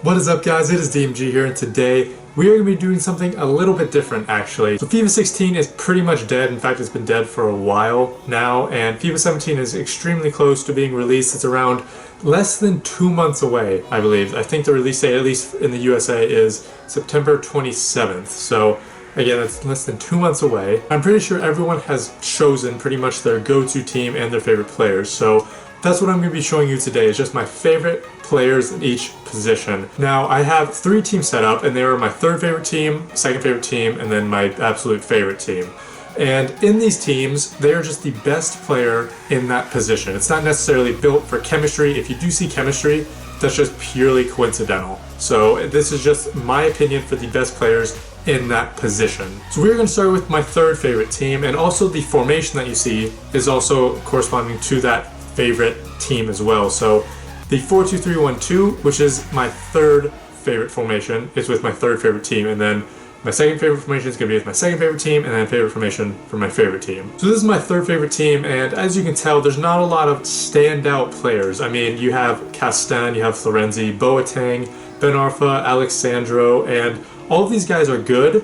What is up, guys? It is DMG here, and today we are going to be doing something a little bit different, actually. So FIFA 16 is pretty much dead. In fact, it's been dead for a while now, and FIFA 17 is extremely close to being released. It's around less than 2 months away, I believe. I think the release date, at least in the USA, is September 27th. So again, that's less than 2 months away. I'm pretty sure everyone has chosen pretty much their go-to team and their favorite players. So that's what I'm going to be showing you today, is just my favorite players in each position. Now, I have 3 teams set up, and they are my third favorite team, second favorite team, and then my absolute favorite team. And in these teams, they are just the best player in that position. It's not necessarily built for chemistry. If you do see chemistry, that's just purely coincidental. So this is just my opinion for the best players in that position. So we're going to start with my third favorite team, and also the formation that you see is also corresponding to that favorite team as well. So the 4-2-3-1-2, which is my third favorite formation, is with my third favorite team, and then my second favorite formation is going to be with my second favorite team, and then favorite formation for my favorite team. So this is my third favorite team, and as you can tell, there's not a lot of standout players. I mean, you have Castan, you have Florenzi, Boateng, Ben Arfa, Alexandro, and all of these guys are good,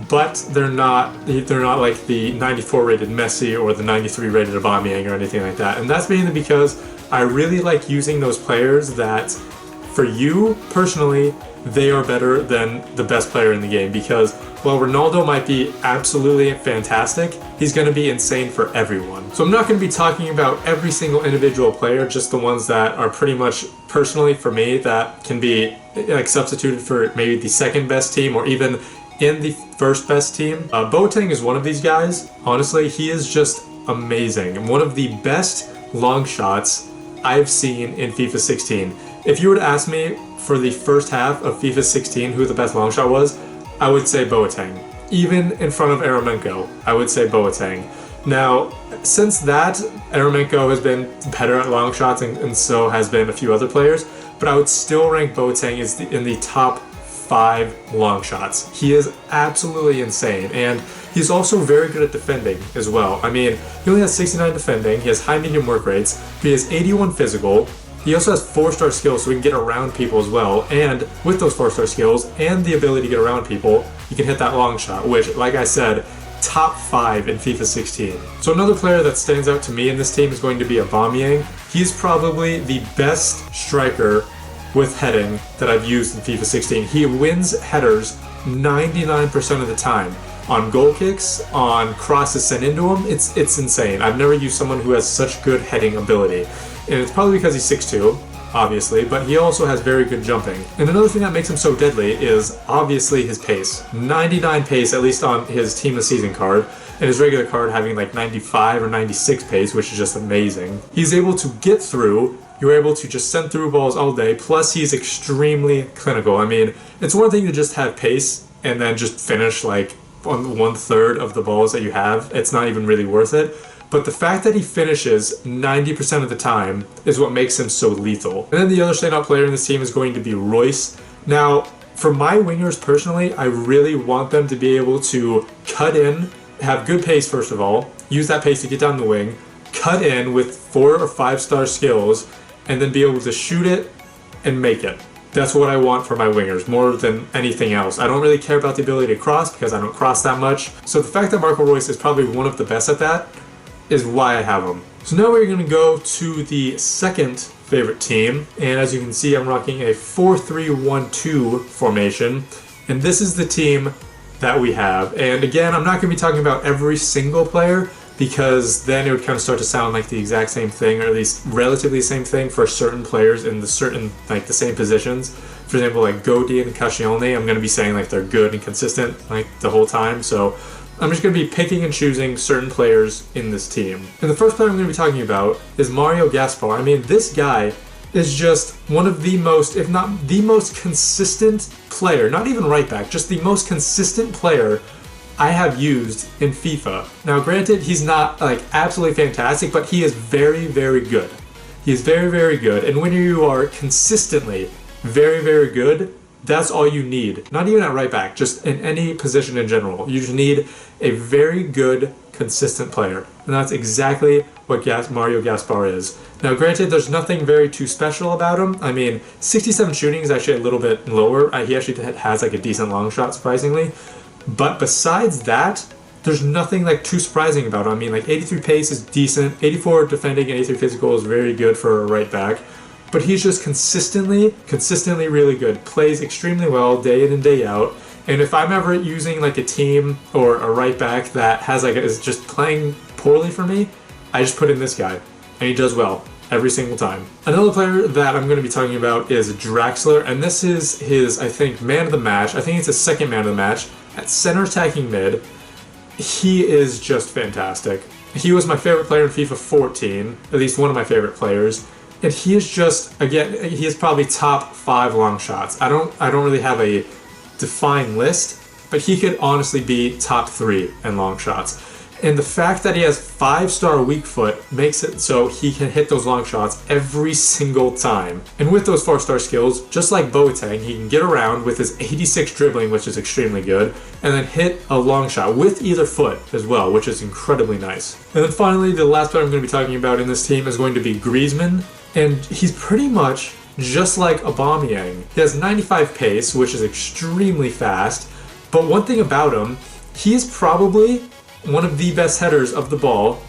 but they're not like the 94 rated Messi or the 93 rated Aubameyang or anything like that. And that's mainly because I really like using those players that, for you personally, they are better than the best player in the game. Because while Ronaldo might be absolutely fantastic, he's going to be insane for everyone. So I'm not going to be talking about every single individual player, just the ones that are pretty much personally for me that can be like substituted for maybe the second best team or even in the first best team. Boateng is one of these guys. Honestly, he is just amazing. One of the best long shots I've seen in FIFA 16. If you were to ask me for the first half of FIFA 16 who the best long shot was, I would say Boateng. Even in front of Eremenko, I would say Boateng. Now, since that, Eremenko has been better at long shots, and so has been a few other players, but I would still rank Boateng as in the top 5 long shots. He is absolutely insane, and he's also very good at defending as well. I mean, he only has 69 defending, he has high medium work rates, he has 81 physical, he also has 4-star skills so he can get around people as well, and with those 4-star skills and the ability to get around people, you can hit that long shot, which, like I said, top 5 in FIFA 16. So another player that stands out to me in this team is going to be Aubameyang. He's probably the best striker with heading that I've used in FIFA 16. He wins headers 99% of the time. On goal kicks, on crosses sent into him, it's insane. I've never used someone who has such good heading ability. And it's probably because he's 6'2", obviously, but he also has very good jumping. And another thing that makes him so deadly is obviously his pace. 99 pace, at least on his Team of the Season card, and his regular card having like 95 or 96 pace, which is just amazing. He's able to get through. You're able to just send through balls all day, plus he's extremely clinical. I mean, it's one thing to just have pace and then just finish like on 1/3 of the balls that you have. It's not even really worth it. But the fact that he finishes 90% of the time is what makes him so lethal. And then the other standout player in this team is going to be Royce. Now, for my wingers personally, I really want them to be able to cut in, have good pace first of all, use that pace to get down the wing, cut in with 4 or 5-star skills, and then be able to shoot it and make it. That's what I want for my wingers, more than anything else. I don't really care about the ability to cross because I don't cross that much. So the fact that Marco Reus is probably one of the best at that is why I have him. So now we're going to go to the second favorite team, and as you can see, I'm rocking a 4-3-1-2 formation, and this is the team that we have. And again, I'm not going to be talking about every single player, because then it would kind of start to sound like the exact same thing, or at least relatively the same thing for certain players in the certain, like the same positions. For example, like Godi and Cascione, I'm going to be saying like they're good and consistent like the whole time. So I'm just going to be picking and choosing certain players in this team. And the first player I'm going to be talking about is Mario Gaspar. I mean, this guy is just one of the most, if not the most consistent player, not even right back, just the most consistent player I have used in FIFA. Now granted, he's not like absolutely fantastic, but he is very, very good. He is very, very good. And when you are consistently very, very good, that's all you need. Not even at right back, just in any position in general. You just need a very good, consistent player. And that's exactly what Mario Gaspar is. Now, granted, there's nothing very too special about him. I mean, 67 shooting is actually a little bit lower. He actually has like a decent long shot, surprisingly. But besides that, there's nothing like too surprising about him. I mean, like 83 pace is decent, 84 defending, 83 physical is very good for a right back. But he's just consistently really good. Plays extremely well day in and day out. And if I'm ever using like a team or a right back that has like is just playing poorly for me, I just put in this guy, and he does well every single time. Another player that I'm going to be talking about is Draxler, and this is his, I think, man of the match. I think it's his second man of the match at center attacking mid. He is just fantastic. He was my favorite player in FIFA 14, at least one of my favorite players. And he is just, again, he is probably top 5 long shots. I don't really have a defined list, but he could honestly be top 3 in long shots. And the fact that he has 5-star weak foot makes it so he can hit those long shots every single time. And with those 4-star skills, just like Boateng, he can get around with his 86 dribbling, which is extremely good, and then hit a long shot with either foot as well, which is incredibly nice. And then finally, the last player I'm going to be talking about in this team is going to be Griezmann, and he's pretty much just like Aubameyang. He has 95 pace, which is extremely fast, but one thing about him, he is probably one of the best headers of the ball,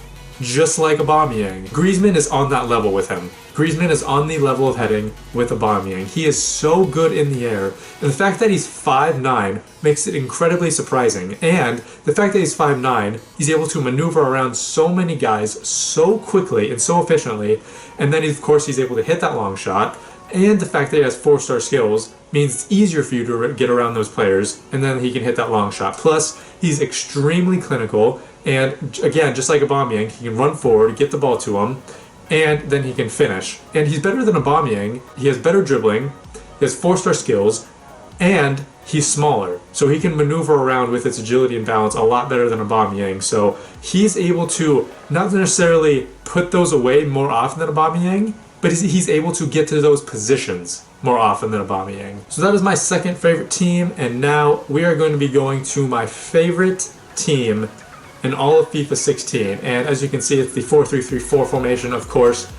just like Aubameyang. Griezmann is on that level with him. Griezmann is on the level of heading with Aubameyang. He is so good in the air, and the fact that he's 5'9" makes it incredibly surprising. And the fact that he's 5'9", he's able to maneuver around so many guys so quickly and so efficiently, and then of course he's able to hit that long shot. And the fact that he has 4-star skills means it's easier for you to get around those players, and then he can hit that long shot. Plus, he's extremely clinical, and again, just like Aubameyang, he can run forward, get the ball to him, and then he can finish. And he's better than Aubameyang. He has better dribbling, he has 4-star skills, and he's smaller. So he can maneuver around with its agility and balance a lot better than Aubameyang. So he's able to not necessarily put those away more often than Aubameyang, but he's able to get to those positions more often than Aubameyang. So that is my second favorite team, and now we are going to be going to my favorite team in all of FIFA 16. And as you can see, it's the 4-3-3-4 formation, of course,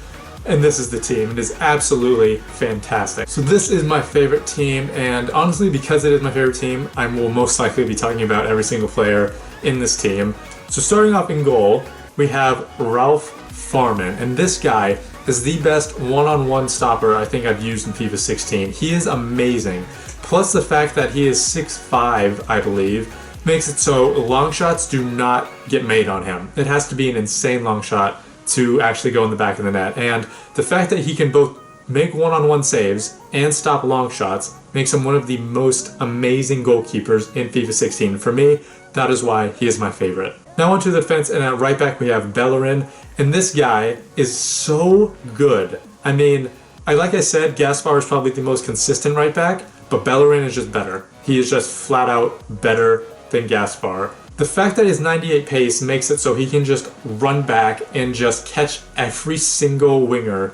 and this is the team. It is absolutely fantastic. So this is my favorite team, and honestly, because it is my favorite team, I will most likely be talking about every single player in this team. So starting off in goal, we have Ralph Farman, and this guy is the best one-on-one stopper I think I've used in FIFA 16. He is amazing. Plus the fact that he is 6'5", I believe, makes it so long shots do not get made on him. It has to be an insane long shot to actually go in the back of the net. And the fact that he can both make one-on-one saves and stop long shots makes him one of the most amazing goalkeepers in FIFA 16. For me, that is why he is my favorite. Now onto the defense, and at right back we have Bellerin, and this guy is so good. I mean, like I said, Gaspar is probably the most consistent right back, but Bellerin is just better. He is just flat out better than Gaspar. The fact that his 98 pace makes it so he can just run back and just catch every single winger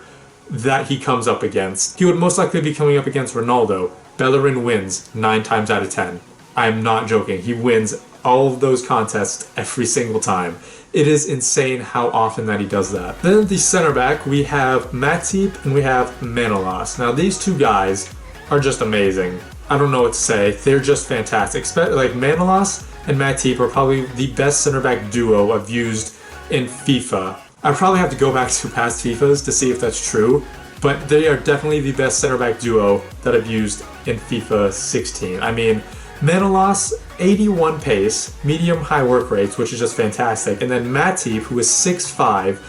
that he comes up against. He would most likely be coming up against Ronaldo. Bellerin wins 9 times out of 10. I am not joking. He wins all of those contests every single time. It is insane how often that he does that. Then at the center back, we have Matip and we have Manolas. Now these two guys are just amazing. I don't know what to say. They're just fantastic. Like Manolas and Matip are probably the best center back duo I've used in FIFA. I probably have to go back to past FIFAs to see if that's true, but they are definitely the best center back duo that I've used in FIFA 16. I mean, Manolas, 81 pace, medium high work rates, which is just fantastic. And then Matip, who is 6'5",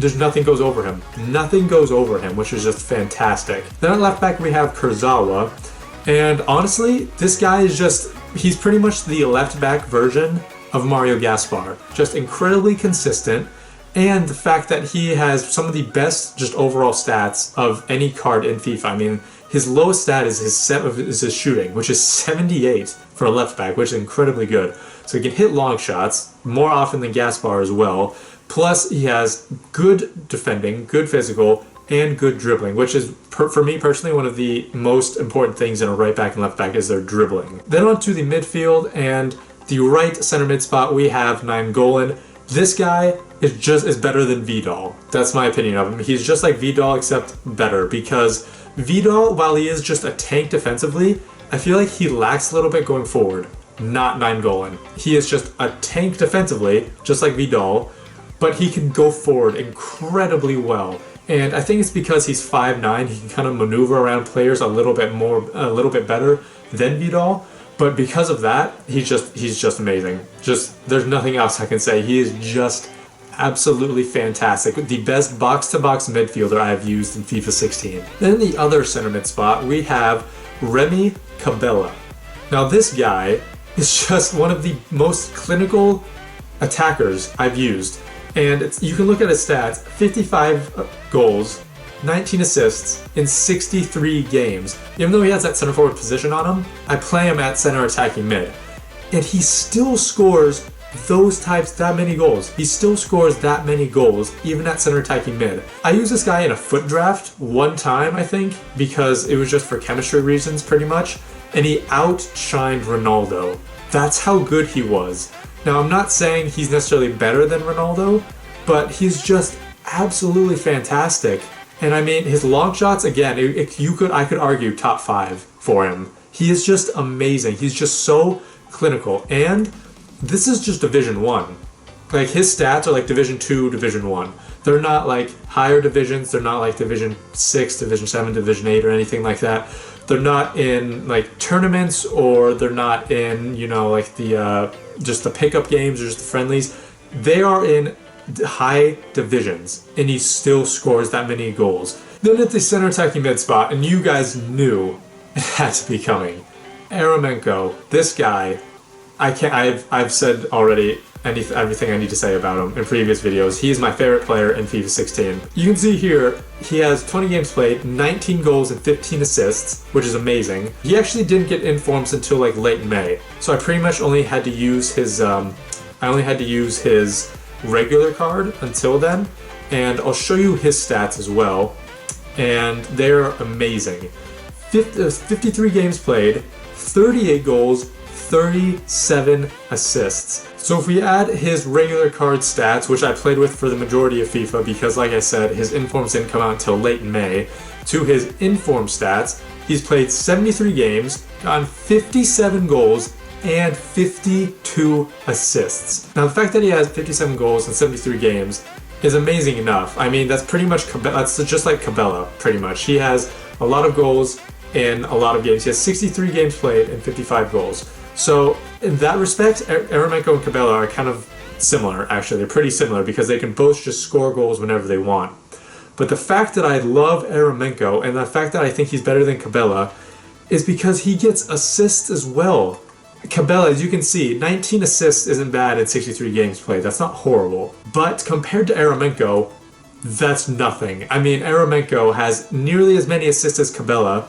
there's nothing goes over him. Nothing goes over him, which is just fantastic. Then at left back we have Kurzawa, and honestly, this guy is he's pretty much the left back version of Mario Gaspar. Just incredibly consistent, and the fact that he has some of the best just overall stats of any card in FIFA. I mean, his lowest stat is his shooting, which is 78 for a left back, which is incredibly good. So he can hit long shots more often than Gaspar as well. Plus, he has good defending, good physical, and good dribbling, which is, for me personally, one of the most important things in a right back and left back is their dribbling. Then on to the midfield, and the right center mid spot, we have Nainggolan. This guy is better than Vidal. That's my opinion of him. He's just like Vidal except better, because Vidal, while he is just a tank defensively, I feel like he lacks a little bit going forward. Not 9-goaling. He is just a tank defensively, just like Vidal, but he can go forward incredibly well. And I think it's because he's 5'9", he can kind of maneuver around players a little bit better than Vidal. But because of that, he's just amazing. There's nothing else I can say. He is just absolutely fantastic. The best box-to-box midfielder I've used in FIFA 16. Then in the other center mid spot, we have Remy Cabella. Now this guy is just one of the most clinical attackers I've used. And you can look at his stats: 55 goals, 19 assists in 63 games. Even though he has that center forward position on him, I play him at center attacking mid. And he still scores that many goals. He still scores that many goals, even at center attacking mid. I used this guy in a foot draft one time, I think, because it was just for chemistry reasons, pretty much. And he outshined Ronaldo. That's how good he was. Now, I'm not saying he's necessarily better than Ronaldo, but he's just absolutely fantastic. And I mean, his long shots, again, I could argue top 5 for him. He is just amazing. He's just so clinical. And this is just Division 1. Like, his stats are like Division 2, Division 1. They're not like higher divisions. They're not like Division 6, Division 7, Division 8 or anything like that. They're not in like tournaments, or they're not in, like just the pickup games or just the friendlies. They are in high divisions, and he still scores that many goals. Then at the center attacking mid spot, and you guys knew it had to be coming, Yarmolenko. This guy, I've said already everything I need to say about him in previous videos. He is my favorite player in FIFA 16. You can see here, he has 20 games played, 19 goals and 15 assists, which is amazing. He actually didn't get informs until like late in May, so I pretty much only had to use his regular card until then, and I'll show you his stats as well, and they're amazing. 53 games played, 38 goals, 37 assists. So if we add his regular card stats, which I played with for the majority of FIFA because, like I said, his informs didn't come out until late in May, to his inform stats, he's played 73 games, gotten 57 goals, and 52 assists. Now the fact that he has 57 goals in 73 games is amazing enough. I mean, that's just like Cabella, pretty much. He has a lot of goals in a lot of games. He has 63 games played and 55 goals. So in that respect, Yarmolenko and Cabella are kind of similar, actually. They're pretty similar because they can both just score goals whenever they want. But the fact that I love Yarmolenko and the fact that I think he's better than Cabella is because he gets assists as well. Cabella, as you can see, 19 assists isn't bad in 63 games played. That's not horrible. But compared to Yarmolenko, that's nothing. I mean, Yarmolenko has nearly as many assists as Cabella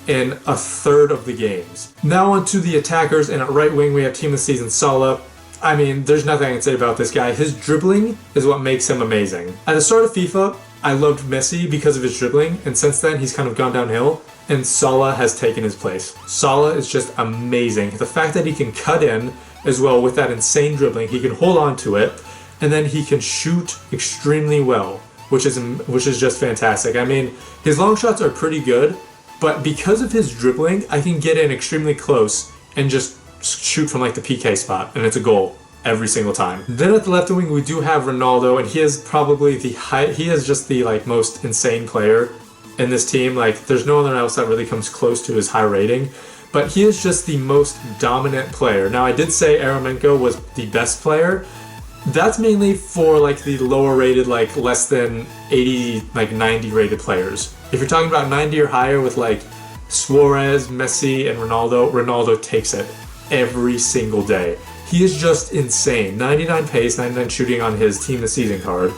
in a third of the games. Now on to the attackers, and at right wing we have Team of the Season Salah. I mean, there's nothing I can say about this guy. His dribbling is what makes him amazing. At the start of FIFA, I loved Messi because of his dribbling, and since then he's kind of gone downhill, and Salah has taken his place. Salah is just amazing. The fact that he can cut in as well with that insane dribbling, he can hold on to it, and then he can shoot extremely well, which is just fantastic. I mean, his long shots are pretty good, but because of his dribbling, I can get in extremely close and just shoot from like the PK spot, and it's a goal every single time. Then at the left wing, we do have Ronaldo, and he is probably he is just the like most insane player in this team. Like, there's no one else that really comes close to his high rating, but he is just the most dominant player. Now, I did say Yarmolenko was the best player. That's mainly for like the lower rated, like less than 80, like 90 rated players. If you're talking about 90 or higher with like Suarez, Messi, and Ronaldo takes it every single day. He is just insane. 99 pace, 99 shooting on his Team of the Season card.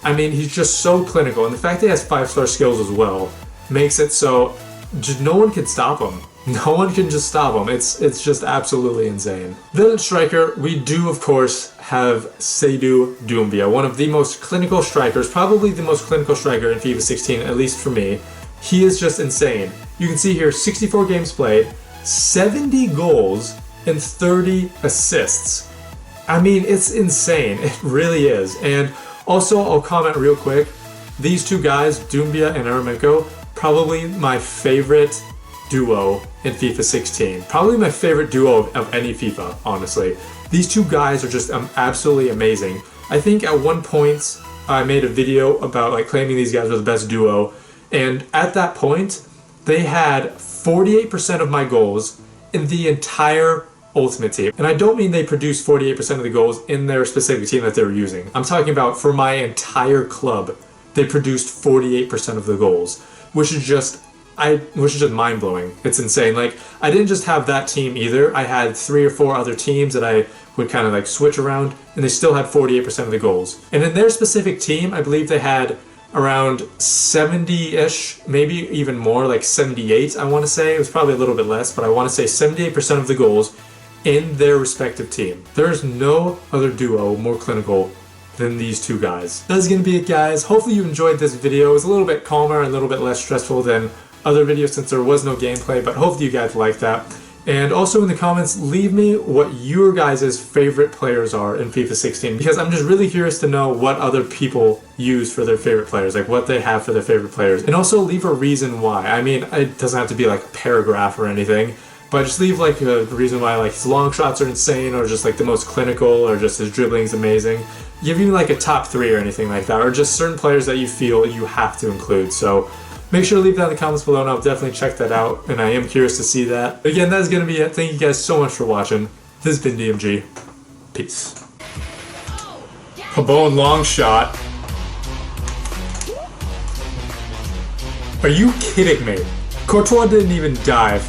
I mean, he's just so clinical, and the fact that he has 5-star skills as well makes it so just no one can stop him. No one can just stop him. It's just absolutely insane. Then at striker, we do of course have Seydou Doumbia, one of the most clinical strikers, probably the most clinical striker in FIFA 16, at least for me. He is just insane. You can see here 64 games played, 70 goals, and 30 assists. I mean, it's insane. It really is. And also, I'll comment real quick. These two guys, Doumbia and Eremenko, probably my favorite duo in FIFA 16. Probably my favorite duo of any FIFA, honestly. These two guys are just absolutely amazing. I think at one point I made a video about like claiming these guys were the best duo, and at that point they had 48% of my goals in the entire Ultimate Team. And I don't mean they produced 48% of the goals in their specific team that they were using. I'm talking about for my entire club, they produced 48% of the goals, which is just mind-blowing. It's insane. Like, I didn't just have that team either. I had 3 or 4 other teams that I would kind of like switch around, and they still had 48% of the goals. And in their specific team, I believe they had around 70-ish, maybe even more, like 78, I want to say. It was probably a little bit less, but I want to say 78% of the goals in their respective team. There is no other duo more clinical than these two guys. That's gonna be it, guys. Hopefully you enjoyed this video. It was a little bit calmer, a little bit less stressful than other videos since there was no gameplay, but hopefully you guys liked that. And also in the comments, leave me what your guys' favorite players are in FIFA 16, because I'm just really curious to know what other people use for their favorite players, like what they have for their favorite players. And also leave a reason why. I mean, it doesn't have to be like a paragraph or anything, but just leave like a reason why like his long shots are insane, or just like the most clinical, or just his dribbling's amazing. Give me like a top 3 or anything like that, or just certain players that you feel you have to include. So make sure to leave that in the comments below, and I'll definitely check that out, and I am curious to see that. Again, that's going to be it. Thank you guys so much for watching. This has been DMG. Peace. Pabon long shot. Are you kidding me? Courtois didn't even dive.